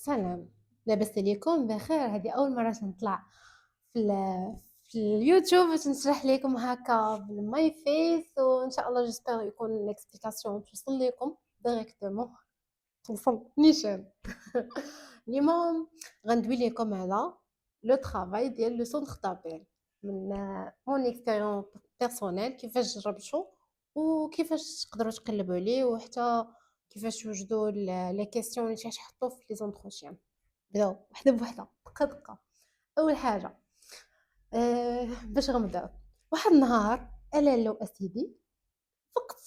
سلام، لاباس عليكم بخير. هذه أول مرة نطلع في في اليوتيوب باش نشرح لكم هكا بالماي فيس، وإن شاء الله جيسبر يكون l'explication توصل لكم ديريكتومون، توصل نيشان. اليوم غندوي لكم على لو طرافاي ديال لو سونتر دابيل من مون اكسبيريونس بيرسونيل، كيفاش جربتو وكيفاش تقدروا تقلبوا عليه، وحتى كيفاش توجدوا لي كيسيون اللي تحطوا في لي زونتروتيان. نبداو وحده بوحده، دقه دقه. اول حاجه باش غنبداو، واحد النهار انا لو اسيدي فقت.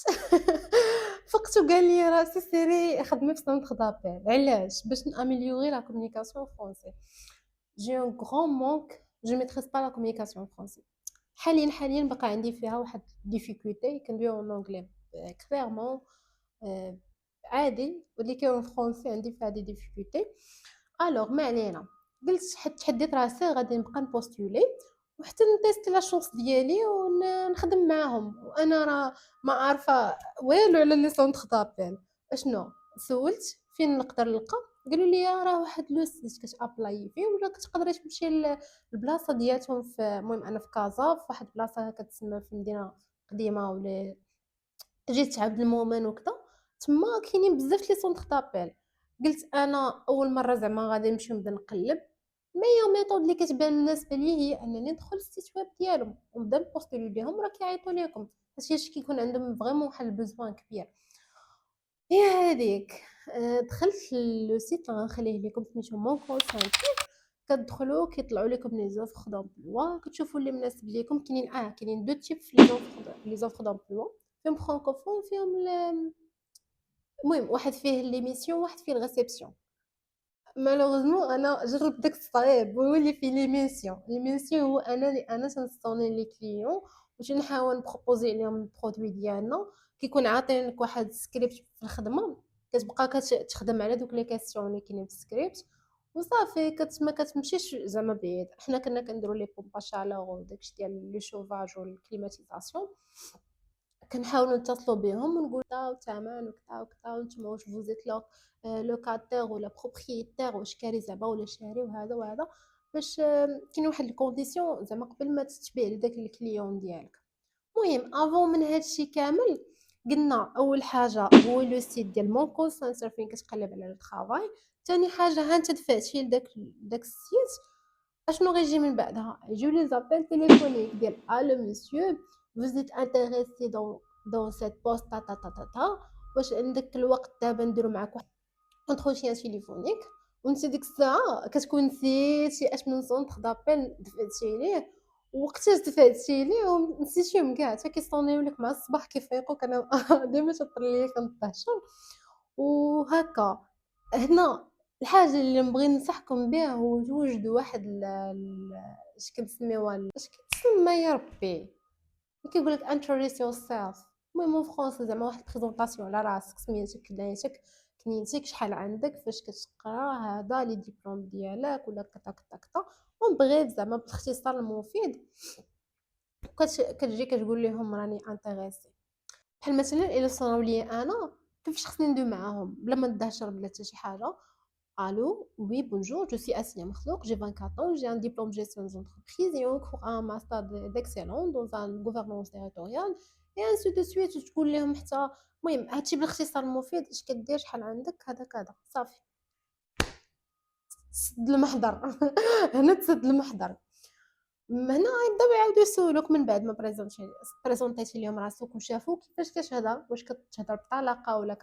فقت وقال لي راسي سيري خدمي في سونتر دابيل. علاش؟ باش ناميليوري لا كومونيكاسيون فرونسي. جي ان غران مونك، جو ميتريس با لا كومونيكاسيون فرونسي. حاليا باقا عندي فيها واحد ديفيكولتي، كندويو اون انجلي كليرمون عادي، ولكن فرونسي عندي فيها دي ديفيكولتي. الوغ ما علينا، قلت تحديت راسي غادي نبقى نبوستولي وحتى نتيستي لا شونس ديالي ونخدم معاهم، وانا راه ما عارفه والو على لي سونتر دابيل. اشنو سولت فين نقدر نلقى؟ قالوا لي راه واحد لو سيت كتابلاي فيه، ولا تقدري تمشي للبلاصه ديالهم في، المهم انا في كازا، في واحد البلاصه كتسمى في مدينه قديمه، ولا جيت عبد المؤمن وكذا. تما كاينين بزاف لي سونتر دابيل. قلت انا اول مره زعما غادي نمشي نبدا نقلب، ميور ميثود اللي كتبان مناسبه ليا هي انني ندخل للسيت ويب ديالهم ونبدا نبوستولي ليهم، راه كيعيطوا لكم حيت كيكون عندهم فريمون واحد البوزوان كبير. هي هذيك. دخلت لو سيت اللي غنخليه لكم سميتو مون كول سنتر. كتدخلوا كيطلعوا لكم لي زوفر دومبلوا، كتشوفوا اللي مناسب ليكم. كاينين دو تيب في لي زوفر دومبلوا، فيهم فرانكوفون فيهم المهم واحد فيه لي ميسيون واحد فيه الريسبسيون. مالوغوزمون انا جربت داك الصعيب هو اللي فيه لي ميسيون هو انا تنصوني لي كليون وتنحاول نبروبوزي عليهم البرودوي ديالنا. كيكون عاطينك واحد سكريبت في الخدمه، كتبقى كتخدم على دوك لي كاستيون اللي كاينين في السكريبت وصافي. ما كتمشيش زعما بعيد. حنا كنا كنديروا لي بومبا شالور وداكشي ديال لي شوفاج والكليماتيزاسيون، كنحاولوا نتصلوا بهم ونقول الثمن وكذا وكذا، وانتم واش فوزيت لوكاتير ولا بروبريتير، واش كاري زعما ولا شاري وهذا وهذا، باش كاين واحد الكونديسيون زعما قبل ما تتبيع لداك الكليون ديالك. المهم افون من هادشي كامل، قلنا اول حاجه هو لو سيت ديال مون كول سنتر فين كتقلب على الترافاي. ثاني حاجه ها انت دفعتي لداك السيت، اشنو غيجي من بعدها؟ يجيو لي زابيل تليفونيك ديال الو مسيو vous êtes intéressé dans cette poste ta ta ta ta ta. واش عندك الوقت دابا نديرو معاك واحد انتروتيان تليفونيك؟ وانت ديك الساعه كتكون نسيتي اش من سونتر دابيل دفعتي ليه وقتاش دفعتي ليه ونسيتيهم كاع، حتى كيصونيو لك مع الصباح كيفيقوك. انا ديما تطر ليا كنطيح وهكا. هنا الحاجه اللي نبغي ننصحكم بها هو توجدوا واحد اش كنسميوها، اش كتسمى يا ربي، كيقول لك انتريس يور سيلف. المهم فرونسي زعما واحد بريزونطاسيون على راسك، سميتك كنيتك كنيتك شحال عندك، فاش كتقرا هذا لي ديبلوم ديالك ولا كتا كتا كتا. اون بغيف زعما باختصار المفيد كتجي كتقول لهم راني انتريسي. بحال مثلا الا صراو لي انا كيفاش خصني ندوي معاهم بلا ما ندهشر بلا حتى شي حاجه. Allô, oui, bonjour, je suis Assia Makhlouk, j'ai 24 ans, j'ai un diplôme de gestion des entreprises et encore un master d'excellence dans une gouvernance territoriale et ainsi de suite. تقول لهم حتى المهم هادشي بالاختصار المفيد، اش كدير شحال عندك كذا كذا صافي، تسد المحضر. هنا تسد المحضر. هنا يبداو يعاودوا يسولوك من بعد ما بريزونطيتي لهم راسك وشافوك كيفاش كتهضر، واش كتهضر بطلاقه ولا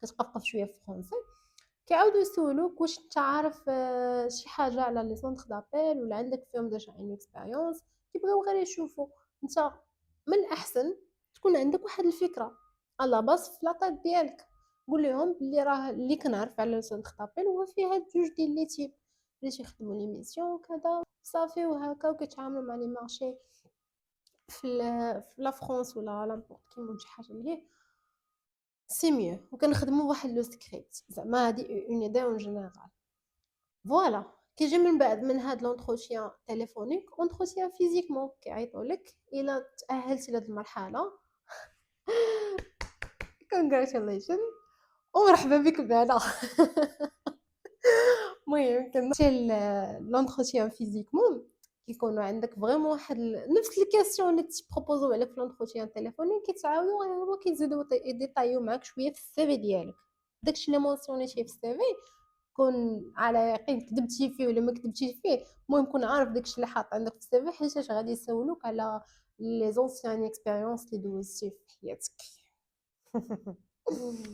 كتقفقف شويه في الفرنسي. كيعاودوا يسولوك واش انت عارف شي حاجه على لي سونتر دابيل ولا عندك فيهم ديجا اون اكسبيريونس. كيبغيو غير يشوفوا انت من الاحسن تكون عندك واحد الفكره على باس في لاطيت ديالك. قول لهم بلي راه اللي كنعرف على لي سونتر دابيل هو فيه هاد جوج ديال لي تيب اللي تيخدموا لي ميسيون كذا صافي، وهكا وكيتعاملوا مع لي مارشي في لا فرنسا ولا لامبورط كيما شي حاجه اللي هي سي ميو. وكنخدموا واحد لو سكريبت زعما هادي اون ايدي اون جينيرال. فوالا. كيجي من بعد من هاد لونتروتيان تليفونيك اونتروتيان فيزيكمون، كيعيطوا لك الا تاهلتي لهاد المرحله. كونغراتيليشن ومرحبا بك معنا. المهم حتى l'entretien physiquement كيكونوا عندك فريمون واحد نفس الكاستيون اللي تيبروبوزيو عليك في l'entretien تيليفونيك كيتعاودوا غير هو كيزيدوا يديطايو معاك شويه في السيفي ديالك، داكشي اللي مونسيونيتيه في السيفي كون على يقين كذبتي فيه ولا ما كذبتيش فيه، المهم كون عارف داكشي اللي حاط عندك في السيفي حيتاش غادي يسولوك على لي زونسيان اكسبيريونس اللي دوزتي في حياتك.